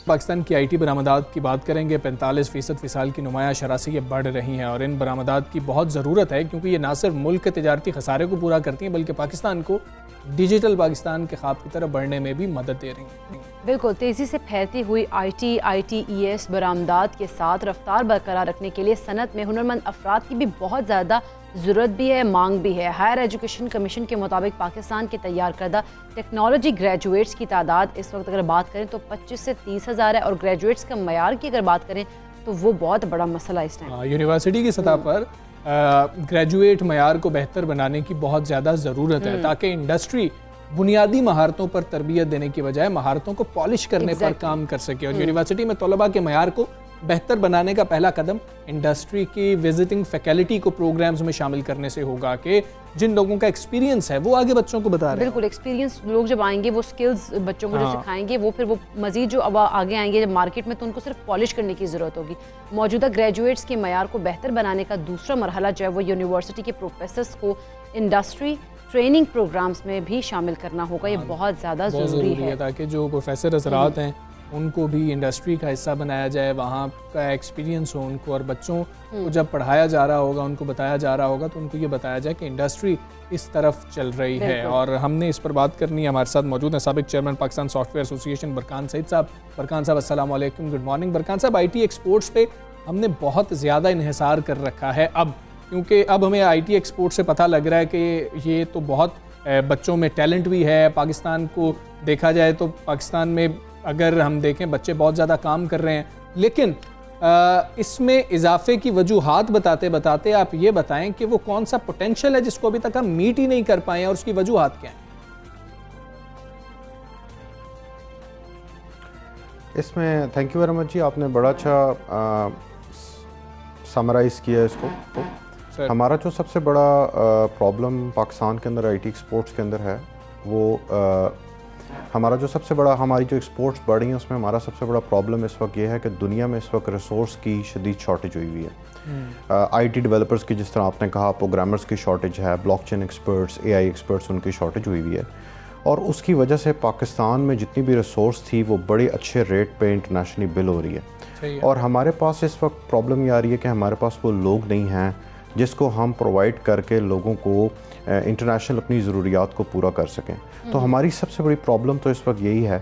पाकिस्तान की आईटी बरामदात की बात करेंगे। 45% फ़िसाल की नुमाया शरह से ये बढ़ रही हैं और इन बरामदात की बहुत ज़रूरत है, क्योंकि ये ना सिर्फ मुल्क के तजारती खसारे को पूरा करती हैं बल्कि पाकिस्तान को डिजिटल पाकिस्तान के ख्वाब की तरफ बढ़ने में भी मदद दे रही हैं। बिल्कुल, तेज़ी से फैलती हुई ITES बरामदात के साथ रफ्तार बरकरार रखने के लिए सनत में हुनरमंद अफराद की भी बहुत ज़्यादा ज़रूरत भी है, मांग भी है। हायर एजुकेशन कमीशन के मुताबिक पाकिस्तान के तैयार करदा टेक्नोलॉजी ग्रेजुएट्स की तादाद इस वक्त अगर बात करें तो 25 से 30 हज़ार है, और ग्रेजुएट्स का मयार की अगर बात करें तो वो बहुत बड़ा मसला इस टाइम। यूनिवर्सिटी की सतह पर ग्रेजुएट मयार को बेहतर बनाने की बहुत ज़्यादा ज़रूरत है, ताकि इंडस्ट्री बुनियादी महारतों पर तरबियत देने की बजाय महारतों को पॉलिश करने पर काम कर सके। और यूनिवर्सिटी में तलबा के मयार को बेहतर बनाने का पहला कदम इंडस्ट्री की विजिटिंग फैकल्टी को प्रोग्राम्स में शामिल करने से होगा कि जिन लोगों का एक्सपीरियंस है वो आगे बच्चों को बता रहे हैं। बिल्कुल, एक्सपीरियंस लोग जब आएंगे वो स्किल्स बच्चों को जो सिखाएंगे वो फिर वो मजीद जो अब आगे आएंगे जब मार्केट में, तो उनको सिर्फ पॉलिश करने की ज़रूरत होगी। मौजूदा ग्रेजुएट्स के मयार को बेहतर बनाने का दूसरा मरहला जो है वो यूनिवर्सिटी के प्रोफेसर्स को इंडस्ट्री ट्रेनिंग प्रोग्राम्स में भी शामिल करना होगा। ये बहुत ज़्यादा ज़रूरी है ताकि जो प्रोफेसर हज़रात हैं उनको भी इंडस्ट्री का हिस्सा बनाया जाए, वहाँ का एक्सपीरियंस हो उनको, और बच्चों को जब पढ़ाया जा रहा होगा, उनको बताया जा रहा होगा, तो उनको ये बताया जाए कि इंडस्ट्री इस तरफ चल रही है। और हमने इस पर बात करनी है। हमारे साथ मौजूद हैं साबिक chairman Pakistan software association Barkan Saeed साहब। बरकान साहब अस्सलाम वालेकुम, गुड मॉर्निंग। बरकान साहब, IT एक्सपोर्ट्स पे हमने बहुत ज़्यादा इन्हिसार कर रखा है अब, क्योंकि अब हमें IT एक्सपोर्ट से पता लग रहा है कि ये तो बहुत बच्चों में टैलेंट भी है। पाकिस्तान को देखा जाए तो पाकिस्तान में अगर हम देखें बच्चे बहुत ज़्यादा काम कर रहे हैं, लेकिन इसमें इजाफे की वजूहात बताते बताते आप ये बताएं कि वो कौन सा पोटेंशियल है जिसको अभी तक हम मीट ही नहीं कर पाए हैं और उसकी वजूहात क्या हैं? इसमें थैंक यू वेरी मच जी, आपने बड़ा अच्छा समराइज़ किया इसको। हमारा जो सबसे बड़ा प्रॉब्लम पाकिस्तान के अंदर IT एक्सपोर्ट्स के अंदर है वो हमारा जो सबसे बड़ा हमारी जो एक्सपोर्ट्स बढ़ी हैं उसमें हमारा सबसे बड़ा प्रॉब्लम इस वक्त ये है कि दुनिया में इस वक्त रिसोर्स की शदीद शॉर्टेज हुई हुई है। IT डेवलपर्स की, जिस तरह आपने कहा, प्रोग्रामर्स की शॉर्टेज है, ब्लॉकचेन एक्सपर्ट्स, AI एक्सपर्ट्स, उनकी शॉर्टेज हुई हुई है। और उसकी वजह से पाकिस्तान में जितनी भी रिसोर्स थी वो बड़े अच्छे रेट पे इंटरनेशनली बिल हो रही है। और हमारे पास इस वक्त प्रॉब्लम ये आ रही है कि हमारे पास वो लोग नहीं हैं जिसको हम प्रोवाइड करके लोगों को इंटरनेशनल अपनी ज़रूरियात को पूरा कर सकें। तो हमारी सबसे बड़ी प्रॉब्लम तो इस वक्त यही है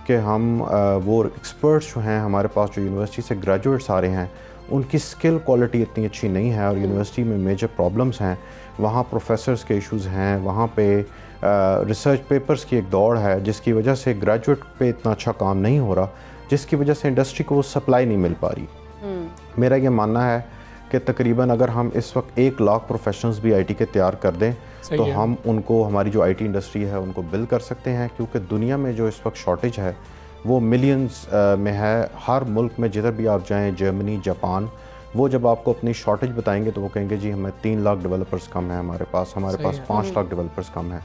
कि हम वो एक्सपर्ट्स जो हैं हमारे पास, जो यूनिवर्सिटी से ग्रेजुएट्स आ रहे हैं, उनकी स्किल क्वालिटी इतनी अच्छी नहीं है। और यूनिवर्सिटी में मेजर प्रॉब्लम्स हैं, वहाँ प्रोफेसर्स के इश्यूज़ हैं, वहाँ पे रिसर्च पेपर्स की एक दौड़ है जिसकी वजह से ग्रेजुएट पे इतना अच्छा काम नहीं हो रहा, जिसकी वजह से इंडस्ट्री को वो सप्लाई नहीं मिल पा रही। मेरा ये मानना है कि तकरीबन अगर हम इस वक्त 1 लाख प्रोफेशनल्स भी IT के तैयार कर दें तो हम उनको, हमारी जो IT इंडस्ट्री है उनको बिल्ड कर सकते हैं। क्योंकि दुनिया में जो इस वक्त शॉर्टेज है वो मिलियंस में है। हर मुल्क में जिधर भी आप जाएं, जर्मनी, जापान, वो जब आपको अपनी शॉर्टेज बताएंगे तो वो कहेंगे जी हमें 3 लाख डेवलपर्स कम है हमारे पास 5 लाख डेवलपर्स कम है।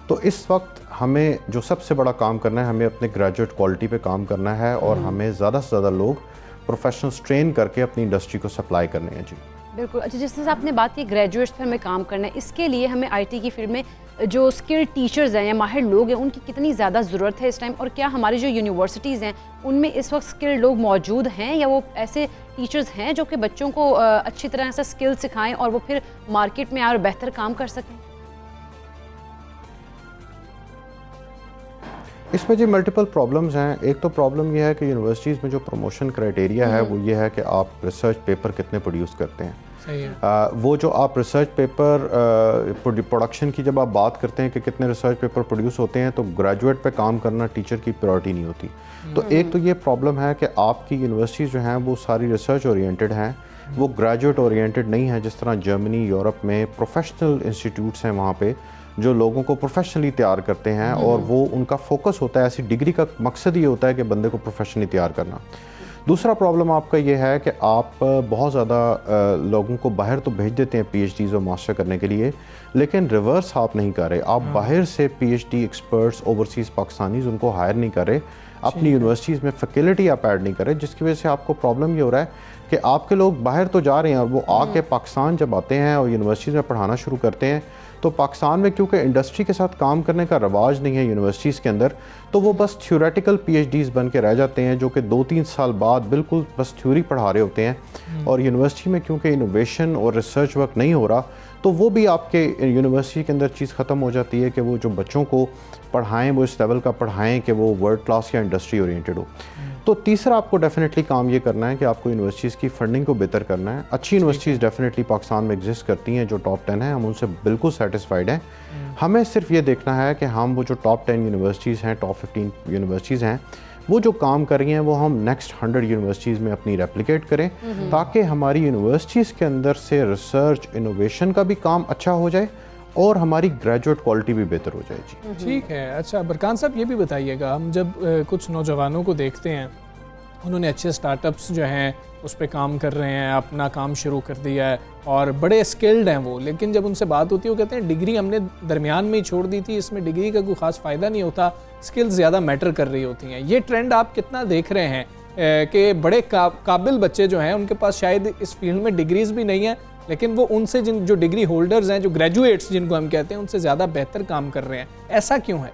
तो इस वक्त हमें जो सबसे बड़ा काम करना है, हमें अपने ग्रेजुएट क्वालिटी पे काम करना है और हमें ज़्यादा से ज़्यादा लोग प्रोफेशनल्स ट्रेन करके अपनी इंडस्ट्री को सप्लाई करने हैं। जी बिल्कुल। अच्छा, जिस तरह से आपने बात की ग्रेजुएट्स पर हमें काम करना है, इसके लिए हमें IT की फील्ड में जो स्किल्ड टीचर्स हैं या माहिर लोग हैं उनकी कितनी ज़्यादा ज़रूरत है इस टाइम, और क्या हमारी जो यूनिवर्सिटीज़ हैं उनमें इस वक्त स्किल्ड लोग मौजूद हैं, या वो ऐसे टीचर्स हैं जो कि बच्चों को अच्छी तरह से स्किल सिखाएं और वो फिर मार्केट में आए और बेहतर काम कर सकें? इसमें जी मल्टीपल प्रॉब्लम्स हैं। एक तो प्रॉब्लम यह है कि यूनिवर्सिटीज़ में जो प्रमोशन क्राइटेरिया है वो ये है कि आप रिसर्च पेपर कितने प्रोड्यूस करते हैं। सही है। वो जो आप रिसर्च पेपर प्रोडक्शन की जब आप बात करते हैं कि कितने रिसर्च पेपर प्रोड्यूस होते हैं, तो ग्रेजुएट पे काम करना टीचर की प्रायोरिटी नहीं होती। तो एक तो ये प्रॉब्लम है कि आपकी यूनिवर्सिटीज़ जो हैं वो सारी रिसर्च ओरिएंटेड हैं, वो ग्रेजुएट ओरिएंटेड नहीं है। जिस तरह जर्मनी, यूरोप में प्रोफेशनल इंस्टीट्यूट्स हैं वहाँ पे जो लोगों को प्रोफेशनली तैयार करते हैं और वो उनका फोकस होता है, ऐसी डिग्री का मकसद ये होता है कि बंदे को प्रोफेशनली तैयार करना। दूसरा प्रॉब्लम आपका ये है कि आप बहुत ज़्यादा लोगों को बाहर तो भेज देते हैं PhDs और मास्टर करने के लिए, लेकिन रिवर्स आप नहीं कर रहे। आप बाहर से PhD एक्सपर्ट्स, ओवरसीज़ पाकिस्तानीज़, उनको हायर नहीं कर रहे। अपनी यूनिवर्सिटीज़ में फैकल्टी आप ऐड नहीं करें, जिसकी वजह से आपको प्रॉब्लम ये हो रहा है कि आपके लोग बाहर तो जा रहे हैं और वो आके पाकिस्तान जब आते हैं और यूनिवर्सिटीज़ में पढ़ाना शुरू करते हैं तो पाकिस्तान में क्योंकि इंडस्ट्री के साथ काम करने का रवाज नहीं है यूनिवर्सिटीज़ के अंदर, तो वो बस थ्योरेटिकल PhDs बन के रह जाते हैं जो कि 2-3 साल बाद बिल्कुल बस थ्योरी पढ़ा रहे होते हैं। और यूनिवर्सिटी में क्योंकि इनोवेशन और रिसर्च वर्क नहीं हो रहा तो वो भी आपके यूनिवर्सिटी के अंदर चीज़ ख़त्म हो जाती है कि वो जो बच्चों को पढ़ाएं वो इस लेवल का पढ़ाएं कि वो वर्ल्ड क्लास या इंडस्ट्री ओरिएंटेड हो। तो तीसरा आपको डेफिनेटली काम ये करना है कि आपको यूनिवर्सिटीज़ की फ़ंडिंग को बेहतर करना है। अच्छी यूनिवर्सिटीज़ डेफिनेटली पाकिस्तान में एग्जिस्ट करती हैं जो टॉप 10 हैं, हम उनसे बिल्कुल सेटिस्फाइड हैं। हमें सिर्फ ये देखना है कि हम वो जो टॉप 10 यूनिवर्सिटीज़ हैं, टॉप 15 यूनिवर्सिटीज़ हैं, वो जो काम कर रही हैं वो हम नेक्स्ट 100 यूनिवर्सिटीज़ में अपनी रेप्लिकेट करें ताकि हमारी यूनिवर्सिटीज़ के अंदर से रिसर्च इनोवेशन का भी काम अच्छा हो जाए और हमारी ग्रेजुएट क्वालिटी भी बेहतर हो जाए। जी ठीक है। अच्छा बरकान साहब ये भी बताइएगा, हम जब कुछ नौजवानों को देखते हैं उन्होंने अच्छे स्टार्टअप्स जो हैं उस पर काम कर रहे हैं, अपना काम शुरू कर दिया है और बड़े स्किल्ड हैं वो, लेकिन जब उनसे बात होती है वो कहते हैं डिग्री हमने दरमियान में ही छोड़ दी थी, इसमें डिग्री का कोई ख़ास फ़ायदा नहीं होता, स्किल्स ज़्यादा मैटर कर रही होती हैं। ये ट्रेंड आप कितना देख रहे हैं कि बड़े काबिल बच्चे जो हैं उनके पास शायद इस फील्ड में डिग्रीज़ भी नहीं है लेकिन वो उनसे जो डिग्री होल्डर्स हैं, जो ग्रेजुएट्स जिनको हम कहते हैं, उनसे ज़्यादा बेहतर काम कर रहे हैं, ऐसा क्यों है?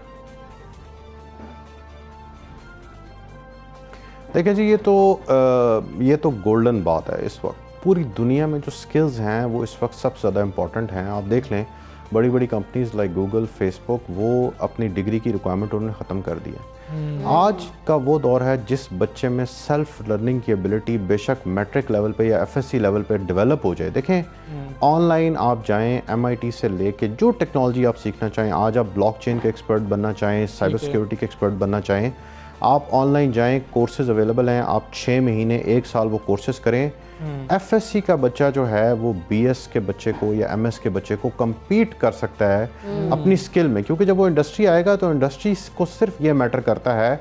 देखिए जी, ये तो गोल्डन बात है। इस वक्त पूरी दुनिया में जो स्किल्स हैं वो इस वक्त सबसे ज़्यादा इम्पॉर्टेंट हैं। आप देख लें बड़ी बड़ी कंपनीज लाइक गूगल, फेसबुक, वो अपनी डिग्री की रिक्वायरमेंट उन्होंने ख़त्म कर दी है। आज का वो दौर है जिस बच्चे में सेल्फ लर्निंग की एबिलिटी बेशक मैट्रिक लेवल पे या FSC लेवल पे डेवलप हो जाए। देखें ऑनलाइन आप जाएं, MIT से लेके जो टेक्नोलॉजी आप सीखना चाहें, आज आप ब्लॉकचेन के एक्सपर्ट बनना चाहें, साइबर सिक्योरिटी के एक्सपर्ट बनना चाहें, आप ऑनलाइन जाएं, कोर्सेज अवेलेबल हैं, आप 6 महीने 1 साल वो कोर्सेज करें। FSC का बच्चा जो है वो BS के बच्चे को या MS के बच्चे को compete कर सकता है अपनी स्किल में, क्योंकि जब वो इंडस्ट्री आएगा तो इंडस्ट्री को सिर्फ ये मैटर करता है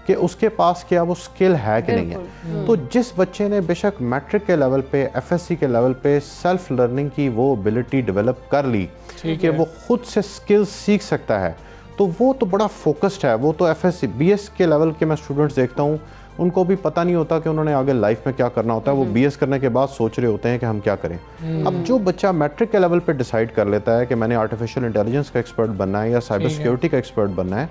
कि उसके पास क्या वो स्किल है कि नहीं है। तो जिस बच्चे ने बेशक मैट्रिक के लेवल पे, FSC के लेवल पे सेल्फ लर्निंग की वो एबिलिटी डेवलप कर ली कि वो खुद से स्किल सीख सकता है, तो वो तो बड़ा फोकस्ड है। वो तो FSC BS के लेवल के मैं स्टूडेंट्स देखता हूँ, उनको भी पता नहीं होता कि उन्होंने आगे लाइफ में क्या करना होता है। वो BS करने के बाद सोच रहे होते हैं कि हम क्या करें। अब जो बच्चा मैट्रिक के लेवल पे डिसाइड कर लेता है कि मैंने आर्टिफिशियल इंटेलिजेंस का एक्सपर्ट बनना है या साइबर सिक्योरिटी का एक्सपर्ट बनना है,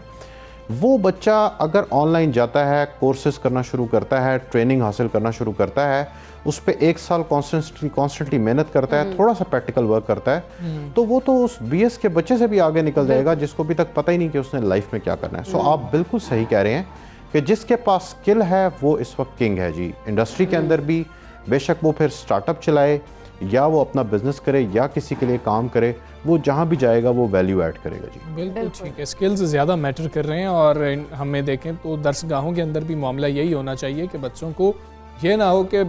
वो बच्चा अगर ऑनलाइन जाता है, कोर्सेज करना शुरू करता है, ट्रेनिंग हासिल करना शुरू करता है, उस पर 1 साल कॉन्स्टेंटली मेहनत करता है, थोड़ा सा प्रैक्टिकल वर्क करता है, तो वो तो उस BS के बच्चे से भी आगे निकल जाएगा जिसको अभी तक पता ही नहीं कि उसने लाइफ में क्या करना है। सो आप बिल्कुल सही कह रहे हैं कि जिसके पास स्किल है वो इस वक्त किंग है जी। इंडस्ट्री के अंदर भी बेशक वो फिर स्टार्टअप चलाए या वो अपना बिजनेस करे या किसी के लिए काम करे, वो जहाँ भी जाएगा वो वैल्यू ऐड करेगा जी। बिल्कुल ठीक है, स्किल्स ज़्यादा मैटर कर रहे हैं और हमें देखें तो दरसगाहों के अंदर भी मामला यही होना चाहिए कि बच्चों को ये ना हो कि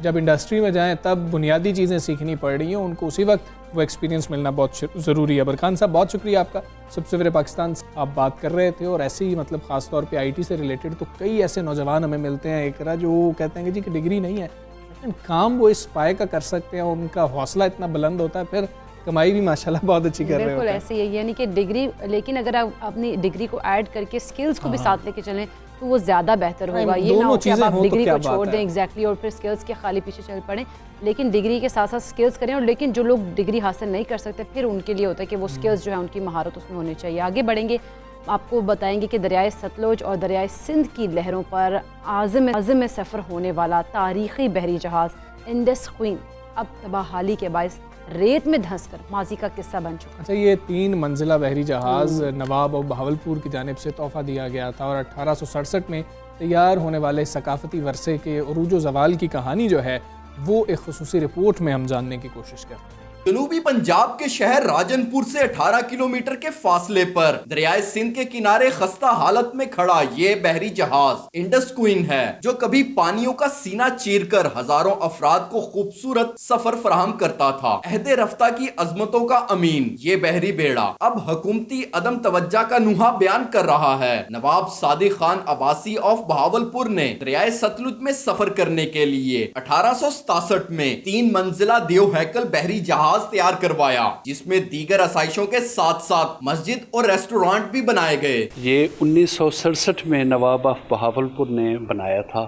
जब इंडस्ट्री में जाएं तब बुनियादी चीज़ें सीखनी पड़ रही हैं, उनको उसी वक्त वो एक्सपीरियंस मिलना बहुत ज़रूरी है। बरकान साहब बहुत शुक्रिया आपका। सबसे पहले पाकिस्तान आप बात कर रहे थे और ऐसे ही मतलब ख़ास तौर पे IT से रिलेटेड तो कई ऐसे नौजवान हमें मिलते हैं एक जो कहते हैं कि जी कि डिग्री नहीं है लेकिन काम वो इस पाए का कर सकते हैं, उनका हौसला इतना बुलंद होता है, फिर कमाई भी माशाल्लाह बहुत अच्छी कर रहे हैं। बिल्कुल ऐसे ही, यानी कि डिग्री, लेकिन अगर आप अपनी डिग्री को ऐड करके स्किल्स को भी साथ लेके चलें तो वो ज़्यादा बेहतर होगा। ये ना हो कि आप डिग्री को छोड़ दें एग्जैक्टली और फिर स्किल्स के खाली पीछे चल पड़ें, लेकिन डिग्री के साथ साथ स्किल्स करें। और लेकिन जो लोग डिग्री हासिल नहीं कर सकते फिर उनके लिए होता है कि वो स्किल्स जो है उनकी महारत उसमें होनी चाहिए। आगे बढ़ेंगे, आपको बताएंगे कि दरियाए सतलुज और दरियाए सिंध की लहरों पर आज़म में सफ़र होने वाला तारीख़ी बहरी जहाज़ इंडस क्वीन अब तबाहाली के बायस रेत में धंसकर माजी का किस्सा बन चुका। अच्छा, ये 3 मंजिला बहरी जहाज़ नवाब और बहावलपुर की जानिब से तोहफ़ा दिया गया था और 1867 में तैयार होने वाले सकाफती वरसे के उरूज ज़वाल की कहानी जो है वो एक खुसूसी रिपोर्ट में हम जानने की कोशिश करते हैं। जनूबी पंजाब के शहर राजनपुर से 18 किलोमीटर के फासले पर दरियाए सिंध के किनारे खस्ता हालत में खड़ा ये बहरी जहाज इंडस क्वीन है, जो कभी पानियों का सीना चीरकर हजारों अफराद को खूबसूरत सफर फराहम करता था। अहदे रफ्ता की अजमतों का अमीन ये बहरी बेड़ा अब हुकूमती अदम तवज्जा का नुहा बयान कर रहा है। नवाब सादिक खान अब्बासी ऑफ बहावलपुर ने दरियाए सतलुज में सफर करने के लिए 1867 में 3 मंजिला देव हैकल बहरी जहाज जहाज तैयार करवाया, जिसमें दीगर आसाइशों के साथ साथ मस्जिद और रेस्टोरेंट भी बनाए गए। ये 1967 में नवाब ऑफ बहावलपुर ने बनाया था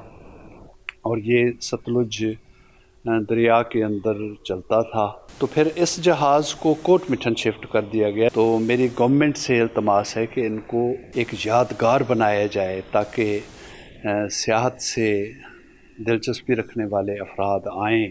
और ये सतलुज दरिया के अंदर चलता था। तो फिर इस जहाज़ को कोट मिठन शिफ्ट कर दिया गया। तो मेरी गवर्नमेंट से इल्तमास है कि इनको एक यादगार बनाया जाए ताकि सियाहत से दिलचस्पी रखने वाले अफराद आएँ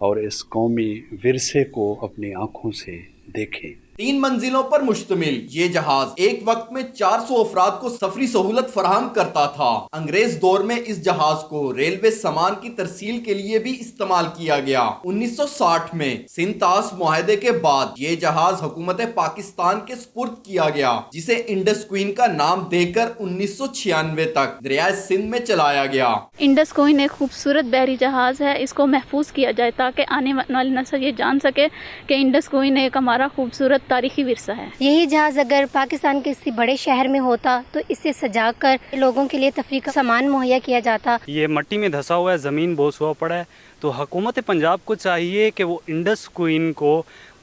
और इस कौमी विरसे को अपनी आँखों से देखें। 3 मंजिलों पर मुश्तमिल ये जहाज एक वक्त में 400 अफराद को सफरी सहूलत फराहम करता था। अंग्रेज दौर में इस जहाज को रेलवे सामान की तरसील के लिए भी इस्तेमाल किया गया। 1960 में सिंध तास मुआहदे के बाद ये जहाज हुकूमत पाकिस्तान के सुपुर्द किया गया, जिसे इंडस क्वीन का नाम देकर 1996 तक दरियाए सिंध में चलाया गया। इंडस क्वीन एक खूबसूरत बहरी जहाज है, इसको महफूज किया जाए ताकि आने वाली नस्ल ये जान सके कि इंडस क्वीन एक हमारा खूबसूरत तारीखी विरसा है। यही जहाज अगर पाकिस्तान के किसी बड़े शहर में होता तो इसे सजाकर लोगों के लिए तफरीह का सामान मुहैया किया जाता। ये मट्टी में धंसा हुआ है, ज़मीन बोस हुआ पड़ा है, तो हुकूमत पंजाब को चाहिए कि वो इंडस क्वीन को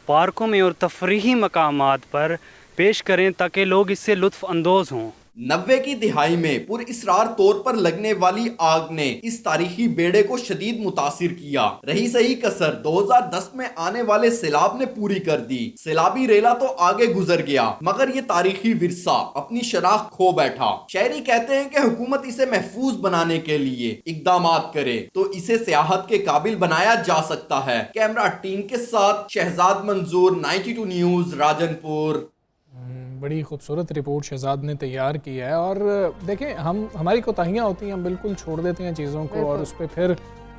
पार्कों में और तफरीही मकामात पर पेश करें ताकि लोग इससे लुत्फ़ अंदोज़ हों। 90 की दिहाई में पुरइसरार तौर पर लगने वाली आग ने इस तारीखी बेड़े को शदीद मुतासिर किया। रही सही कसर 2010 में आने वाले सैलाब ने पूरी कर दी। सैलाबी रेला तो आगे गुजर गया, मगर ये तारीखी विरसा अपनी शनाख्त खो बैठा। शहरी कहते हैं कि हुकूमत इसे महफूज बनाने के लिए इकदामात करे तो इसे सियाहत के काबिल बनाया जा सकता है। कैमरा टीम के साथ शहजाद मंजूर, 92 न्यूज, राजनपुर। बड़ी खूबसूरत रिपोर्ट शहजाद ने तैयार की है। और देखें, हमारी कोताहियाँ होती हैं, हम बिल्कुल छोड़ देते हैं चीज़ों को और उस पर फिर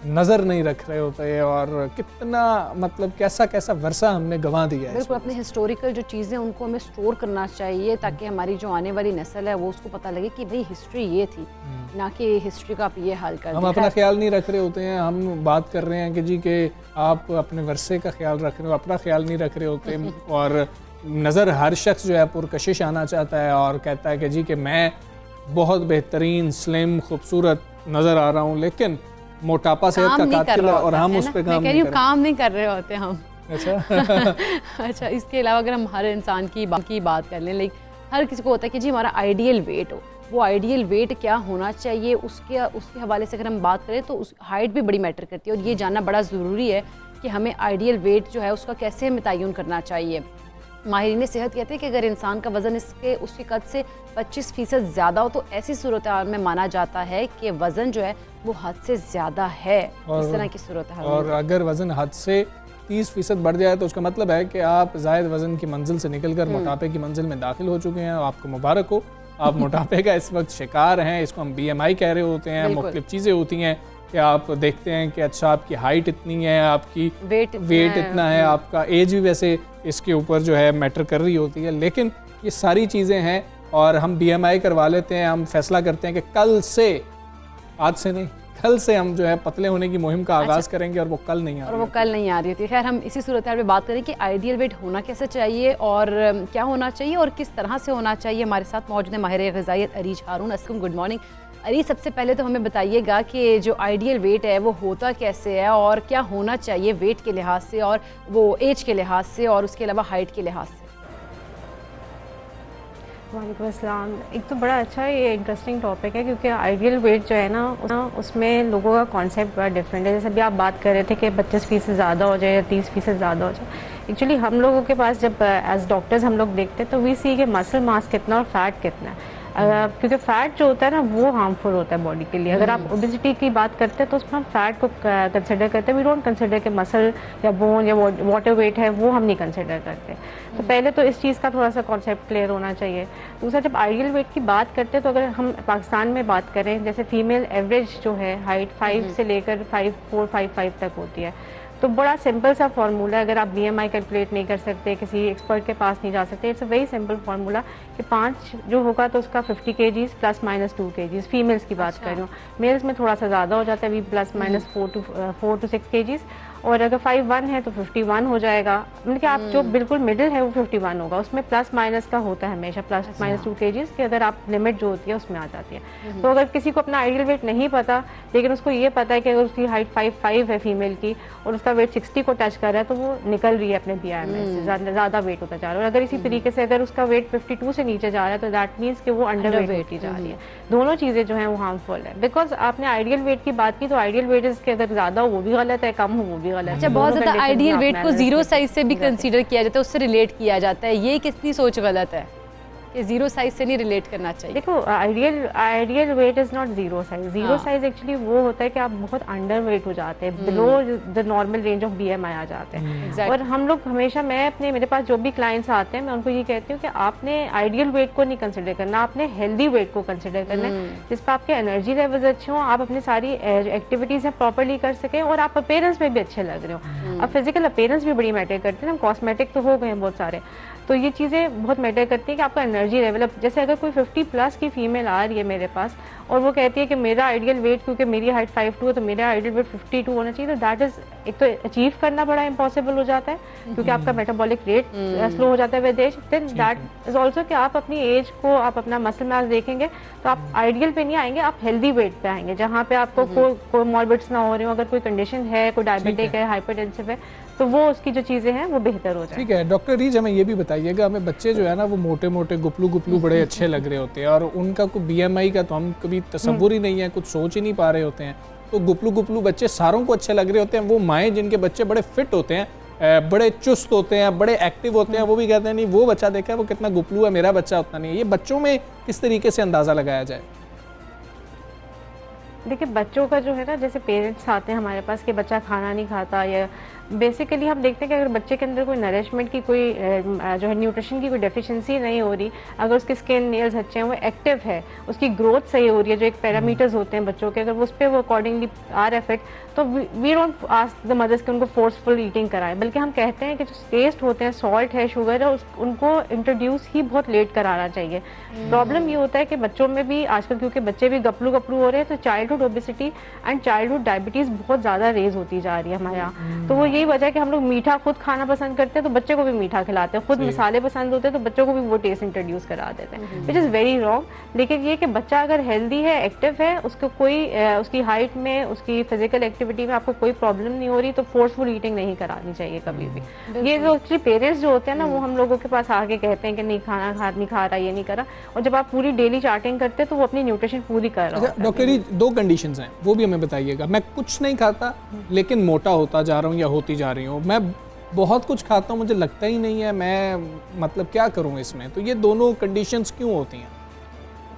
नज़र नहीं रख रहे होते और कितना मतलब कैसा वर्षा हमने गंवा दिया है। बिल्कुल, अपने हिस्टोरिकल जो चीज़ें उनको हमें स्टोर करना चाहिए ताकि हमारी जो आने वाली नस्ल है वो उसको पता लगे कि भाई हिस्ट्री ये थी, ना कि हिस्ट्री का आप ये हाल कर। हम अपना ख्याल नहीं रख रहे होते हैं, हम बात कर रहे हैं कि जी कि आप अपने वर्षे का ख्याल रख रहे हो, अपना ख्याल नहीं रख रहे होते। और नज़र हर शख्स जो है पुरकशिश आना चाहता है और कहता है कि जी कि मैं बहुत बेहतरीन, स्लिम, खूबसूरत नज़र आ रहा हूँ, लेकिन मोटापा सेहत का कातिल है और हम उस पर काम नहीं कर रहे होते हम। अच्छा अच्छा, इसके अलावा अगर हम हर इंसान की बात कर लें, लाइक हर किसी को होता है कि जी हमारा आइडियल वेट हो, वो आइडियल वेट क्या होना चाहिए, उसके हवाले से अगर हम बात करें तो उस हाइट भी बड़ी मैटर करती है और ये जानना बड़ा ज़रूरी है कि हमें आइडियल वेट जो है उसका कैसे हमें तयन करना चाहिए। माहिरीन सेहत कहते हैं कि अगर इंसान का वज़न उसके कद से 25% ज़्यादा हो तो ऐसी सूरत हाल में माना जाता है कि वज़न जो है वो हद से ज़्यादा है। इस तरह की सूरत हाल। और अगर वज़न हद से 30% बढ़ जाए तो उसका मतलब है कि आप ज़ायद वज़न की मंजिल से निकलकर मोटापे की मंजिल में दाखिल हो चुके हैं। आपको मुबारक हो, आप मोटापे का इस वक्त शिकार हैं। इसको हम BMI कह रहे होते हैं। मुख्तलिफ चीज़ें होती हैं कि आप देखते हैं कि अच्छा आपकी हाइट इतनी है, आपकी वेट इतना है, आपका एज भी वैसे इसके ऊपर जो है मैटर कर रही होती है। लेकिन ये सारी चीज़ें हैं और हम BMI करवा लेते हैं, हम फैसला करते हैं कि कल से, आज से नहीं, कल से हम जो है पतले होने की मुहिम का आगाज़ करेंगे और वो कल नहीं आ रही थी। खैर, हम इसी सूरत हाल में बात करें कि आइडियल वेट होना कैसे चाहिए और क्या होना चाहिए और किस तरह से होना चाहिए। हमारे साथ मौजूद है माहिर ग़िज़ाइयत अरीज हारून। अस्सलाम, गुड मॉर्निंग अरीज। सबसे पहले तो हमें बताइएगा कि जो आइडियल वेट है वो होता कैसे है और क्या होना चाहिए वेट के लिहाज से और वो एज के लिहाज से और उसके अलावा हाइट के लिहाज से। वालेकुम अस्सलाम। एक तो बड़ा अच्छा ये इंटरेस्टिंग टॉपिक है क्योंकि आइडियल वेट जो है ना उसमें लोगों का कॉन्सेप्ट बड़ा डिफरेंट है। जैसे अभी आप बात कर रहे थे कि 25% ज़्यादा हो जाए या 30% ज़्यादा हो जाए। एक्चुअली हम लोगों के पास जब एज डॉक्टर्स हम लोग देखते हैं तो वी सी कि मसल मास कितना और फैट कितना है, क्योंकि फ़ैट जो होता है ना वो हार्मफुल होता है बॉडी के लिए। अगर आप ओबेसिटी की बात करते हैं तो उसमें हम फ़ैट को कंसिडर करते हैं। वी डोंट कंसिडर कि मसल या बोन या वाटर वेट है वो हम नहीं कंसिडर करते। तो पहले तो इस चीज़ का थोड़ा सा कॉन्सेप्ट क्लियर होना चाहिए। दूसरा, जब आइडियल वेट की बात करते हैं तो अगर हम पाकिस्तान में बात करें, जैसे फीमेल एवरेज जो है हाइट 5 से लेकर 5'4", 5'5" तक होती है। तो बड़ा सिंपल सा फार्मूला है। अगर आप BMI कैलकुलेट नहीं कर सकते, किसी एक्सपर्ट के पास नहीं जा सकते, it's a very simple formula कि 5 जो होगा तो उसका 50 kgs ±2 kgs। फीमेल्स की बात कर रही हूँ, मेल्स में थोड़ा सा ज़्यादा हो जाता है, भी ±4 to 6 kgs। और अगर 51 है तो 51 हो जाएगा, मतलब कि आप जो बिल्कुल मिडिल है वो 51 होगा। उसमें प्लस माइनस का होता है हमेशा, प्लस माइनस 2 kg की अगर आप लिमिट जो होती है उसमें आ जाती है। तो अगर किसी को अपना आइडियल वेट नहीं पता, लेकिन उसको ये पता है कि अगर उसकी हाइट 5'5" है फीमेल की और उसका वेट 60 को टच कर रहा है तो वो निकल रही है अपने BMI से, ज़्यादा वेट होता जा रहा है। और अगर इसी तरीके से अगर उसका वेट 52 से नीचे जा रहा है तो दैट मीन्स कि वो अंडर वेट होती जा रही है। दोनों चीज़ें जो हैं वो हार्मफुल है। बिकॉज आपने आइडियल वेट की बात की, तो आइडियल वेट इसके अगर ज़्यादा हो वो भी गलत है, कम हो वो भी गलत है। अच्छा, बहुत ज़्यादा आइडियल वेट को जीरो साइज से भी कंसीडर किया जाता है, उससे रिलेट किया जाता है, ये कितनी सोच गलत है कि जीरो साइज से नहीं रिलेट करना चाहिए? देखो, ideal weight is not zero size. Zero size actually वो होता है कि आप बहुत अंडर वेट हो जाते हैं, below the normal range of BMI आ जाते हैं। और हम लोग हमेशा, मेरे पास जो भी क्लाइंट्स आते हैं मैं उनको ये कहती हूँ कि आपने आइडियल वेट को नहीं कंसिडर करना, आपने हेल्दी वेट को कंसिडर करना है, जिस पर आपके एनर्जी लेवल्स अच्छे हों, आप अपनी सारी एक्टिविटीज प्रॉपरली कर सकें और आप अपीयरेंस में भी अच्छे लग रहे हो। अब फिजिकल अपीयरेंस भी बड़ी मैटर करती है ना, कॉस्मेटिक तो हो गए हैं बहुत सारे, तो ये चीज़ें बहुत मैटर करती हैं कि आपका एनर्जी लेवल। जैसे अगर कोई 50+ की फीमेल आ रही है मेरे पास और वो कहती है कि मेरा आइडियल वेट, क्योंकि मेरी हाइट 5'2" है तो मेरा आइडियल वेट 52 होना चाहिए, तो दैट इज एक तो अचीव करना बड़ा इम्पॉसिबल हो जाता है क्योंकि आपका मेटाबॉलिक रेट स्लो हो जाता है with age. Then that is also कि आप अपनी एज को, आप अपना मसल मास देखेंगे तो आप आइडियल पे नहीं आएंगे, आप हेल्दी वेट पे आएंगे जहाँ पे आपको कोई मॉर्बिड्स ना हो रहे हो। अगर कोई कंडीशन है, कोई डायबिटिक है, हाइपरटेंसिव है, तो वो उसकी जो चीज़ें हैं वो बेहतर हो जाए। ठीक है डॉक्टर रीज, हमें ये भी बताइएगा, हमें बच्चे जो है ना वो मोटे मोटे गुपलू बड़े अच्छे लग रहे होते हैं और उनका कोई BMI का तो हम कभी तसव्वुर ही नहीं है, कुछ सोच ही नहीं पा रहे होते हैं। तो गुपलू बच्चे सारों को अच्छे लग रहे होते हैं, वो माएँ जिनके बच्चे बड़े फिट होते हैं, बड़े चुस्त होते हैं, बड़े एक्टिव होते हैं, वो भी कहते हैं नहीं वो बच्चा देखा है वो कितना गुपलू है, मेरा बच्चा उतना नहीं है। ये बच्चों में किस तरीके से अंदाज़ा लगाया जाए? देखिए, बच्चों का जो है ना, जैसे पेरेंट्स आते हैं हमारे पास कि बच्चा खाना नहीं खाता, या बेसिकली हम देखते हैं कि अगर बच्चे के अंदर कोई नरिशमेंट की, कोई जो है न्यूट्रिशन की कोई डेफिशिएंसी नहीं हो रही, अगर उसके स्किन नेल्स अच्छे हैं, वो एक्टिव है, उसकी ग्रोथ सही हो रही है, जो एक पैरामीटर्स होते हैं बच्चों के, अगर उस पर वो अकॉर्डिंगली आ रहा है फिट, तो we don't ask the mothers कि उनको फोर्सफुल ईटिंग कराएं, बल्कि हम कहते हैं कि जो टेस्ट होते हैं, सॉल्ट है, शुगर है, उनको इंट्रोड्यूस ही बहुत लेट कराना चाहिए। प्रॉब्लम ये होता है कि बच्चों में भी आजकल, क्योंकि बच्चे भी गपलू हो रहे हैं, तो childhood obesity and childhood diabetes बहुत ज़्यादा रेज होती जा रही है हमारे यहाँ। तो वो यही वजह है कि हम लोग मीठा खुद खाना पसंद करते हैं तो बच्चे को भी मीठा खिलाते हैं, खुद मसाले पसंद होते हैं तो बच्चों को भी वो टेस्ट इंट्रोड्यूस करा देते हैं, विच इज़ वेरी रॉन्ग। लेकिन ये कि बच्चा अगर हेल्दी है, एक्टिव है, उसको कोई उसकी हाइट में, उसकी फिजिकल एक्टिविटी में आपको कोई प्रॉब्लम नहीं हो रही, तो फोर्सफुल ईटिंग नहीं करानी चाहिए कभी भी। ये जो एक्चुअली पेरेंट्स जो होते हैं ना, वो हम लोगों के पास आके कहते हैं कि नहीं खा रहा, ये नहीं करा, और जब आप पूरी डेली चार्टिंग करते हैं तो वो अपनी न्यूट्रिशन पूरी कर रहा है। डॉक्टर जी, 2 कंडीशंस हैं, वो भी हमें बताइएगा। मैं कुछ नहीं खाता लेकिन मोटा होता जा रहा हूँ या होती जा रही हूँ, मैं बहुत कुछ खाता हूँ, मुझे लगता ही नहीं है, मैं मतलब क्या करूँ इसमें? तो ये दोनों कंडीशंस क्यों होती हैं?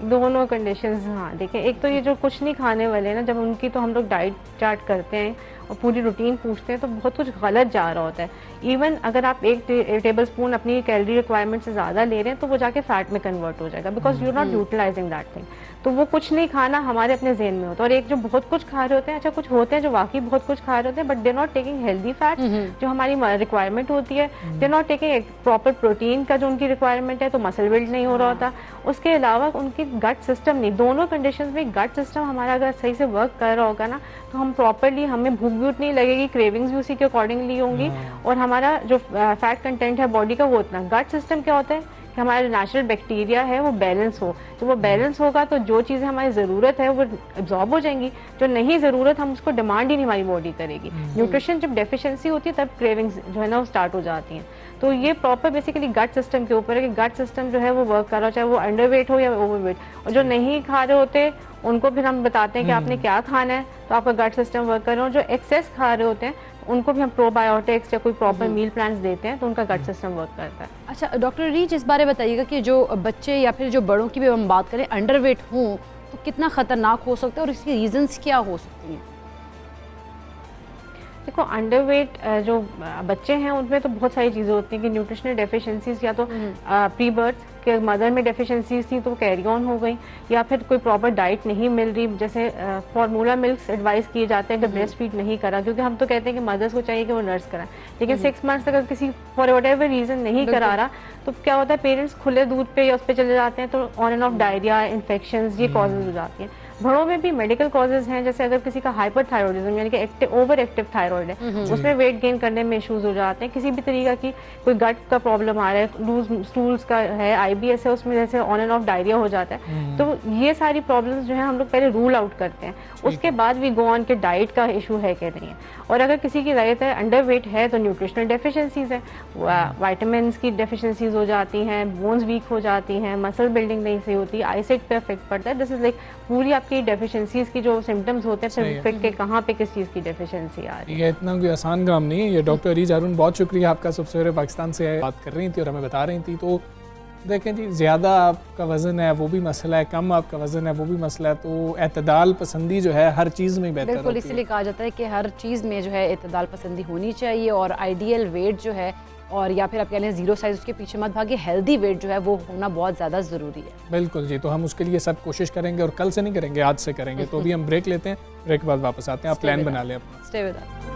दोनों कंडीशंस, हाँ देखिए, एक तो ये जो कुछ नहीं खाने वाले ना, जब उनकी तो हम लोग डाइट चार्ट करते हैं और पूरी रूटीन पूछते हैं तो बहुत कुछ गलत जा रहा होता है। इवन अगर आप 1 टेबल स्पून अपनी कैलोरी रिक्वायरमेंट से ज़्यादा ले रहे हैं तो वो जाके फैट में कन्वर्ट हो जाएगा, because you are not utilising that thing. तो वो कुछ नहीं खाना हमारे अपने ज़हन में होता है। और एक जो बहुत कुछ खा रहे होते हैं, अच्छा कुछ होते हैं जो वाकई बहुत कुछ खा रहे होते हैं, but they not taking healthy fat जो हमारी रिक्वायरमेंट होती है, दे नॉट टेकिंग एक प्रॉपर प्रोटीन का जो उनकी रिक्वायरमेंट है, तो मसल बिल्ड नहीं हो रहा होता। उसके अलावा उनकी गट सिस्टम नहीं, दोनों कंडीशंस में गट सिस्टम हमारा अगर सही से वर्क कर रहा होगा ना, तो हम प्रॉपरली, हमें भूख भी उतनी लगेगी, क्रेविंग्स भी उसी के अकॉर्डिंगली होंगी, और हमारा जो फैट कंटेंट है बॉडी का वो उतना। गट सिस्टम क्या होता है कि हमारा नेचुरल बैक्टीरिया है वो बैलेंस हो, तो वो बैलेंस होगा तो जो चीज़ें हमारी ज़रूरत है वो एब्जॉर्ब हो जाएंगी, जो नहीं ज़रूरत हम उसको डिमांड ही नहीं हमारी बॉडी करेगी। न्यूट्रिशन जब डेफिशिएंसी होती है तब क्रेविंग्स जो है ना वो स्टार्ट हो जाती हैं। तो ये प्रॉपर बेसिकली गट सिस्टम के ऊपर है कि गट सिस्टम जो है वो वर्क कर रहा हो, चाहे वो अंडरवेट हो या ओवरवेट। और जो नहीं खा रहे होते उनको फिर हम बताते हैं कि आपने क्या खाना है, तो आपका गट सिस्टम वर्क कर रहा हो। जो एक्सेस खा रहे होते हैं उनको भी हम प्रोबायोटिक्स या कोई प्रॉपर मील प्लान्स देते हैं, तो उनका गट सिस्टम वर्क करता है। अच्छा डॉक्टर रीच, इस बारे बताइएगा कि जो बच्चे या फिर जो बड़ों की भी हम बात करें, अंडरवेट हों तो कितना ख़तरनाक हो सकता है और इसकी रीजंस क्या हो सकती हैं? देखो, अंडरवेट जो बच्चे हैं उनमें तो बहुत सारी चीज़ें होती हैं कि न्यूट्रिशनल डेफिशिएंसीज, या तो प्री बर्थ के मदर में डेफिशिएंसीज थी तो कैरी ऑन हो गई, या फिर कोई प्रॉपर डाइट नहीं मिल रही, जैसे फार्मूला मिल्क एडवाइस किए जाते हैं कि ब्रेस्ट फीड नहीं करा, क्योंकि हम तो कहते हैं कि मदर्स को चाहिए कि वो नर्स कराएं, लेकिन 6 मंथ्स तक किसी फॉर व्हाटएवर रीज़न नहीं करा रहा, तो क्या होता है पेरेंट्स खुले दूध पे या उस पर चले जाते हैं, तो on end of diarrhoea, infections, ये कॉजेज हो जाती हैं। बड़ों में भी मेडिकल कॉजेज हैं, जैसे अगर किसी का हाइपरथायरॉयडिज्म यानी कि ओवर एक्टिव थायराइड है, उसमें वेट गेन करने में इश्यूज हो जाते हैं। किसी भी तरीका की कोई गट का प्रॉब्लम आ रहा है, लूज स्टूल्स का है, IBS है, उसमें जैसे ऑन एंड ऑफ डायरिया हो जाता है, तो ये सारी प्रॉब्लम्स जो है हम लोग पहले रूल आउट करते हैं, उसके बाद भी गो ऑन के डाइट का इशू है कि नहीं है। और अगर किसी की ज़्यादातर अंडर वेट है तो न्यूट्रिशनल डेफिशिएंसीज है, वाइटामिन्स की डेफिशिएंसीज हो जाती हैं, बोन्स वीक हो जाती हैं, मसल बिल्डिंग नहीं सही होती, आईसाइट पे इफेक्ट पड़ता है। दिस इज लाइक पूरी आपकी डेफिशिएंसीज की जो सिम्टम्स होते हैं, फिर फिट के कहाँ पे किस चीज़ की डेफिशिएंसी आ रही है। ये इतना कोई आसान काम नहीं है ये। डॉक्टर अरीज हारून, बहुत शुक्रिया आपका। सबसे पाकिस्तान से बात कर रही थी और हमें बता रही थी। तो देखें जी, ज़्यादा आपका वज़न है वो भी मसला है, कम आपका वज़न है वो भी मसला है, तो एतदाल पसंदी जो है हर चीज़ में बेहतर बिल्कुल, होती है। इसलिए कहा जाता है कि हर चीज़ में जो है एतदाल पसंदी होनी चाहिए और आइडियल वेट जो है, और या फिर आप कह लें ज़ीरो साइज़, उसके पीछे मत भागे, हेल्दी वेट जो है वो होना बहुत ज़्यादा ज़रूरी है। बिल्कुल जी, तो हम उसके लिए सब कोशिश करेंगे और कल से नहीं करेंगे, आज से करेंगे। तो अभी हम ब्रेक लेते हैं, ब्रेक के बाद वापस आते हैं। आप प्लान बना लें अपना। Stay with us.